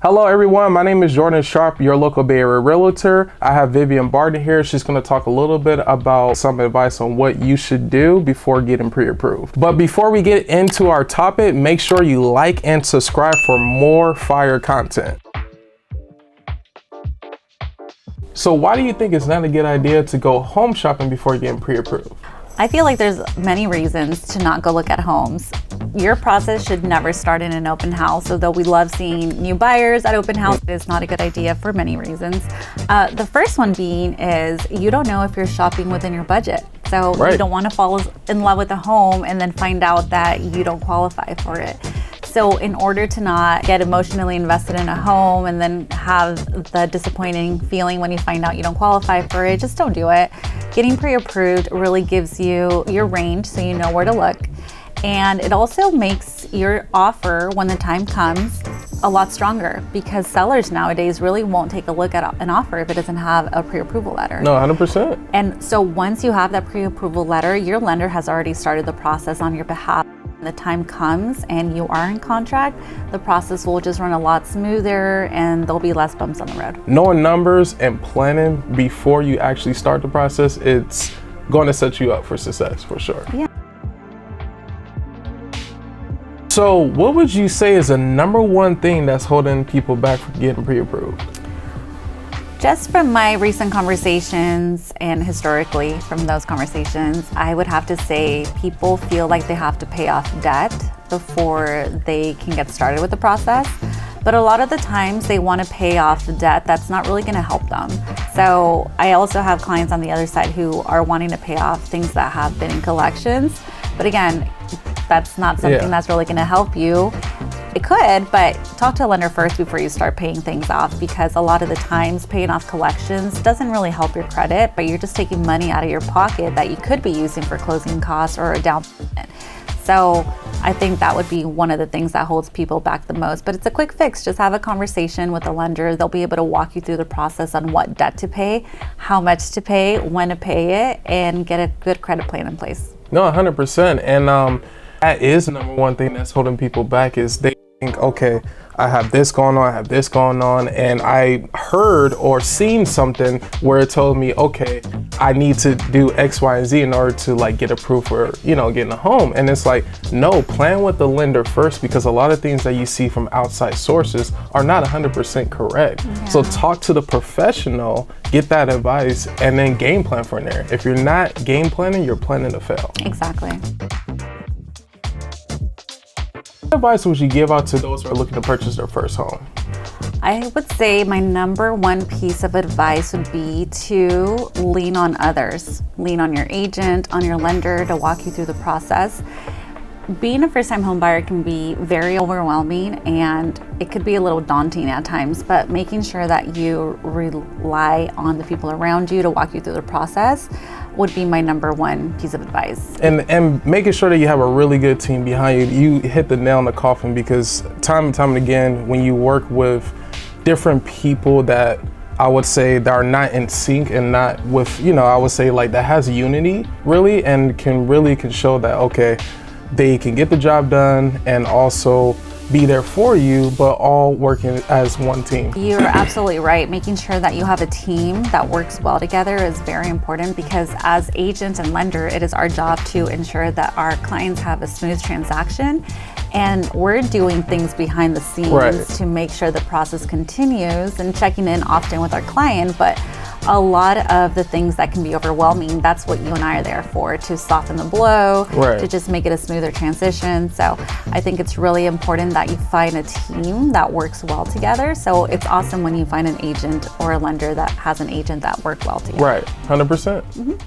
Hello everyone, my name is Jordan Sharp, your local Bay Area realtor. I have Vivian Barton here. She's going to talk a little bit about some advice on what you should do before getting pre-approved. But before we get into our topic, make sure you like and subscribe for more fire content. So why do you think it's not a good idea to go home shopping before getting pre-approved? I feel like there's many reasons to not go look at homes. Your process should never start in an open house. Although we love seeing new buyers at open house, it's not a good idea for many reasons. The first one being is you don't know if you're shopping within your budget. So you don't want to fall in love with a home and then find out that you don't qualify for it. So in order to not get emotionally invested in a home and then have the disappointing feeling when you find out you don't qualify for it, just don't do it. Getting pre-approved really gives you your range so you know where to look. And it also makes your offer when the time comes a lot stronger, because sellers nowadays really won't take a look at an offer if it doesn't have a pre-approval letter. No, 100%. And so once you have that pre-approval letter, your lender has already started the process on your behalf. When the time comes and you are in contract, the process will just run a lot smoother and there'll be less bumps on the road. Knowing numbers and planning before you actually start the process, it's going to set you up for success for sure. Yeah. So what would you say is the number one thing that's holding people back from getting pre-approved? Just from my recent conversations and historically from those conversations, I would have to say people feel like they have to pay off debt before they can get started with the process. But a lot of the times they want to pay off the debt that's not really going to help them. So I also have clients on the other side who are wanting to pay off things that have been in collections. But again, that's not something that's really going to help you. It could, but talk to a lender first before you start paying things off, because a lot of the times paying off collections doesn't really help your credit, but you're just taking money out of your pocket that you could be using for closing costs or a down payment. So I think that would be one of the things that holds people back the most, but it's a quick fix. Just have a conversation with a lender. They'll be able to walk you through the process on what debt to pay, how much to pay, when to pay it, and get a good credit plan in place. No, 100%. And that is the number one thing that's holding people back, is they think, okay, I have this going on, I have this going on, and I heard or seen something where it told me, okay, I need to do X, Y, and Z in order to like get approved for, getting a home. And it's like, no, plan with the lender first, because a lot of things that you see from outside sources are not 100% correct. Yeah. So talk to the professional, get that advice, and then game plan from there. If you're not game planning, you're planning to fail. Exactly. What advice would you give out to those who are looking to purchase their first home? I would say my number one piece of advice would be to lean on others. Lean on your agent, on your lender to walk you through the process. Being a first-time home buyer can be very overwhelming and it could be a little daunting at times, but making sure that you rely on the people around you to walk you through the process would be my number one piece of advice. And making sure that you have a really good team behind you. You hit the nail in the coffin, because time and time again, when you work with different people that I would say that are not in sync and not with, I would say like that has unity really, and can show that, okay, they can get the job done and also be there for you, but all working as one team. You're absolutely right. Making sure that you have a team that works well together is very important, because as agent and lender, it is our job to ensure that our clients have a smooth transaction, and we're doing things behind the scenes to make sure the process continues and checking in often with our client. But a lot of the things that can be overwhelming, that's what you and I are there for, to soften the blow, to just make it a smoother transition. So I think it's really important that you find a team that works well together. So it's awesome when you find an agent or a lender that has an agent that work well together. Right, 100%.